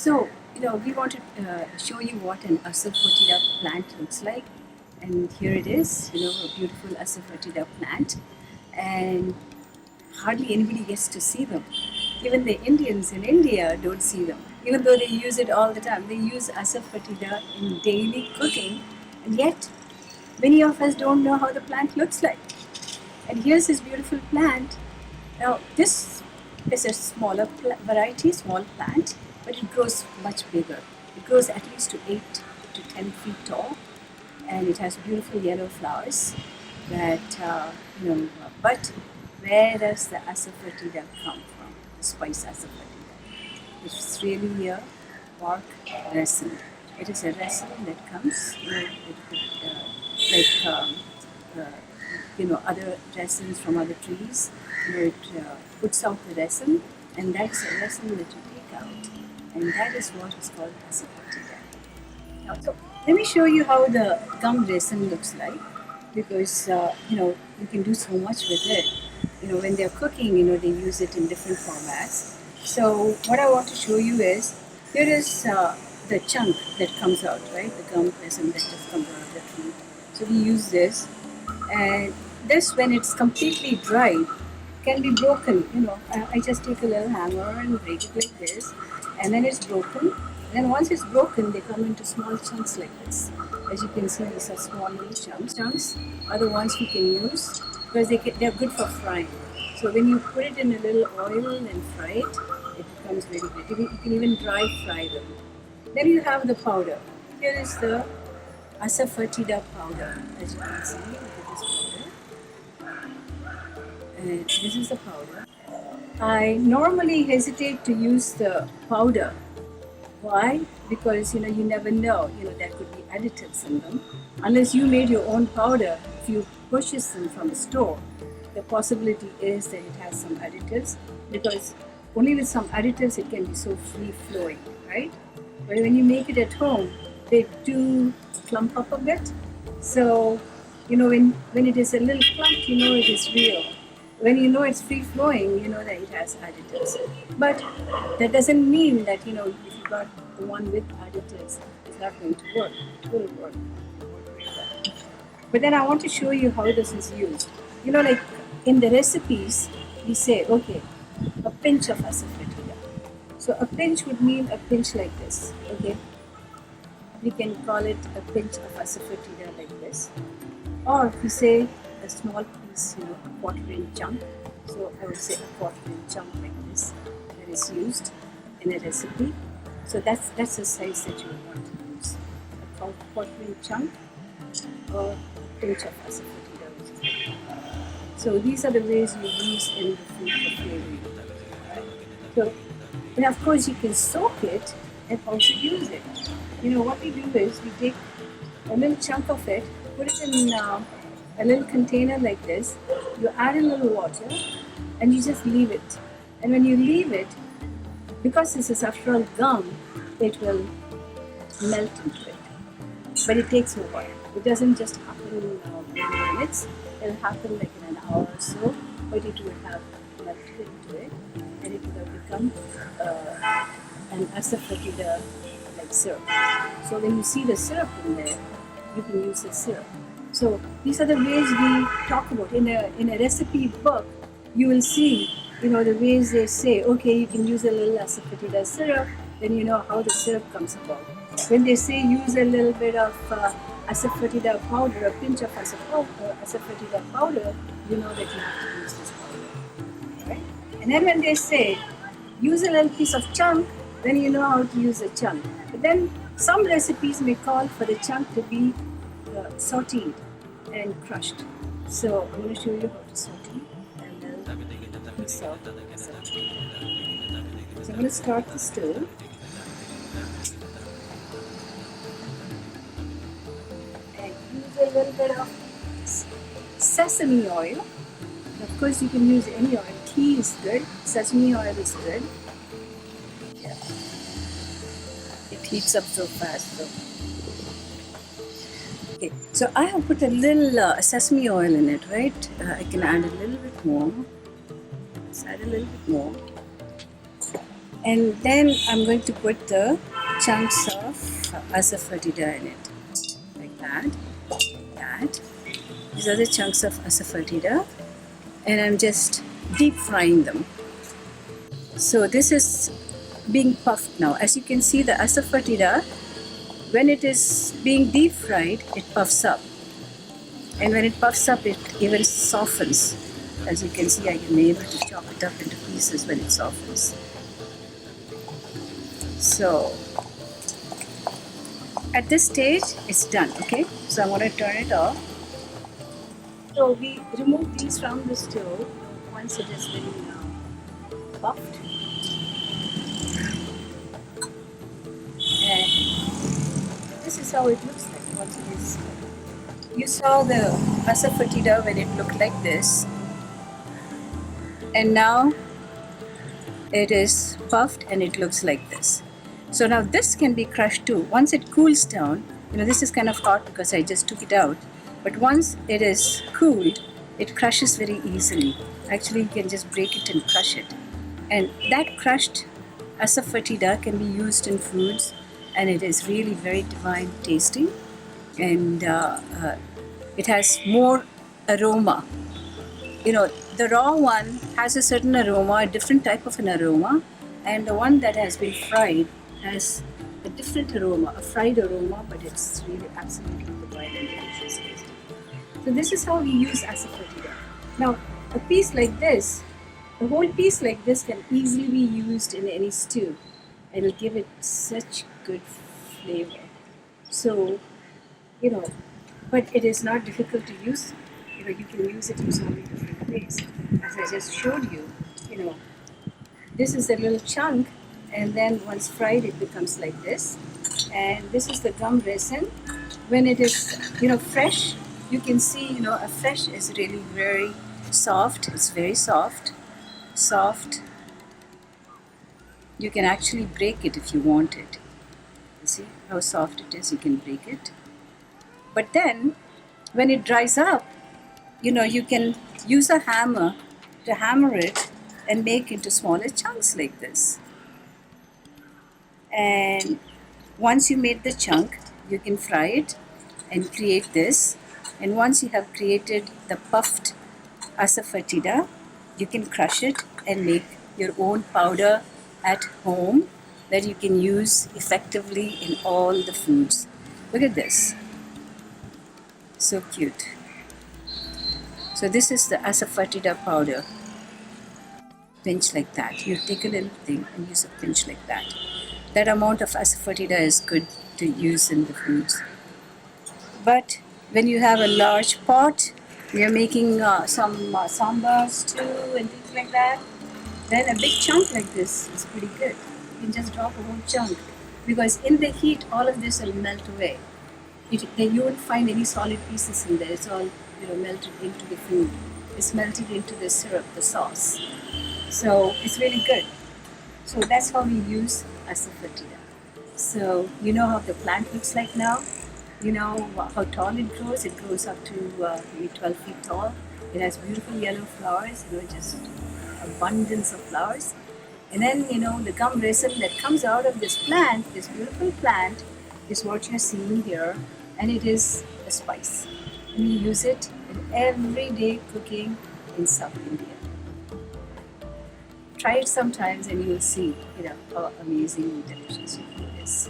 So, we want to show you what an Asafoetida plant looks like. And here it is, a beautiful Asafoetida plant. And hardly anybody gets to see them. Even the Indians in India don't see them. Even though they use it all the time. They use Asafoetida in daily cooking. And yet, many of us don't know how the plant looks like. And here's this beautiful plant. Now, this is a smaller variety, small plant, but it grows much bigger. It grows at least to 8 to 10 feet tall, and it has beautiful yellow flowers. But where does the asafoetida come from? The spice asafoetida. It's really a bark resin. It is a resin that comes, like other resins from other trees. It puts out the resin, and that's the resin that you take out, and that is what is called asafoetida. Now, so let me show you how the gum resin looks like, because you can do so much with it. When they're cooking, they use it in different formats. So what I want to show you is, here is the chunk that comes out, right? The gum resin that just comes out of the tree. So we use this, and this, when it's completely dried, can be broken. I just take a little hammer and break it like this, and then it's broken. And then once it's broken, they come into small chunks like this. As you can see, these are small little chunks. Chunks are the ones we can use because they're good for frying. So when you put it in a little oil and fry it, it becomes very good. You can even dry fry them. Then you have the powder. Here is the Asafoetida powder, as you can see. Look at this powder. And this is the powder. I normally hesitate to use the powder. Why? Because you never know. There could be additives in them. Unless you made your own powder, if you purchase them from a store, the possibility is that it has some additives. Because only with some additives it can be so free flowing, right? But when you make it at home, they do clump up a bit. So when it is a little clumped, it is real. When it's free flowing, that it has additives. But that doesn't mean that, if you got the one with additives, it's not going to work. It will work. But then I want to show you how this is used. Like in the recipes, we say, okay, a pinch of asafoetida. So a pinch would mean a pinch like this, okay? We can call it a pinch of asafoetida like this. Or if we say a small piece, a quarter-inch chunk. So I would say a quarter-inch chunk like this that is used in a recipe. So that's the size that you would want to use. A quarter-inch chunk or a pinch of asafoetida. So these are the ways you use in the food for flavoring. So, and of course you can soak it and also use it. What we do is we take a little chunk of it, put it in a little container like this, you add a little water, and you just leave it. And when you leave it, because this is after all gum, it will melt into it. But it takes a while. It doesn't just happen in minutes. It'll happen like in an hour or so, but it will have melted into it, and it will have become an asafoetida like syrup. So when you see the syrup in there, you can use the syrup. So these are the ways we talk about. In a recipe book, you will see, the ways they say, okay, you can use a little asafoetida syrup, then you know how the syrup comes about. When they say use a little bit of asafoetida powder, a pinch of asafoetida powder, you know that you have to use this powder, right? And then when they say use a little piece of chunk, then you know how to use a chunk. But then some recipes may call for the chunk to be sauteed and crushed. So I'm going to show you how to saute and then piece of asafoetida. So I'm going to start the stove. And use a little bit of sesame oil. Of course, you can use any oil. Ghee is good. Sesame oil is good. Yeah. It heats up so fast. So. Okay, so I have put a little sesame oil in it, right? I can add a little bit more. Let's add a little bit more. And then I'm going to put the chunks of Asafoetida in it, like that, that. These are the chunks of Asafoetida, and I'm just deep frying them. So this is being puffed now. As you can see, the Asafoetida, when it is being deep fried, it puffs up. And when it puffs up, it even softens. As you can see, I am able to chop it up into pieces when it softens. So at this stage, it's done, okay? So I'm going to turn it off. So we remove these from the stove once it has been puffed. And this is how it looks like once it is. You saw the Asafoetida when it looked like this. And now it is puffed and it looks like this. So now this can be crushed too. Once it cools down, this is kind of hot because I just took it out. But once it is cooled, it crushes very easily. Actually, you can just break it and crush it. And that crushed Asafoetida can be used in foods, and it is really very divine tasting. And it has more aroma. The raw one has a certain aroma, a different type of an aroma, and the one that has been fried has a different aroma, a fried aroma, but it's really absolutely divine and delicious taste. So this is how we use Asafoetida. Now, a piece like this, a whole piece like this can easily be used in any stew. It'll give it such good flavor. So, but it is not difficult to use. You can use it in so many different ways. As I just showed you, this is a little chunk, and then once fried, it becomes like this. And this is the gum resin. When it is, fresh, you can see, a fresh is really very soft. It's very soft. You can actually break it if you want it. You see how soft it is? You can break it. But then, when it dries up, you can use a hammer to hammer it and make into smaller chunks like this. And once you made the chunk, you can fry it and create this. And once you have created the puffed Asafoetida, you can crush it and make your own powder at home that you can use effectively in all the foods. Look at this. So cute. So this is the Asafoetida powder. Pinch like that. You take a little thing and use a pinch like that. That amount of Asafoetida is good to use in the foods. But when you have a large pot, you're making some sambars too and things like that, then a big chunk like this is pretty good. You can just drop a whole chunk, because in the heat, all of this will melt away. Then you won't find any solid pieces in there. It's all melted into the food. It's melted into the syrup, the sauce. So it's really good. So that's how we use Asafoetida. So you know how the plant looks like now. You know how tall it grows. It grows up to maybe 12 feet tall. It has beautiful yellow flowers. Just abundance of flowers. And then the gum resin that comes out of this plant, this beautiful plant, is what you're seeing here, and it is a spice. And we use it in everyday cooking in South India. Try it sometimes and you'll see how amazing and delicious your food is.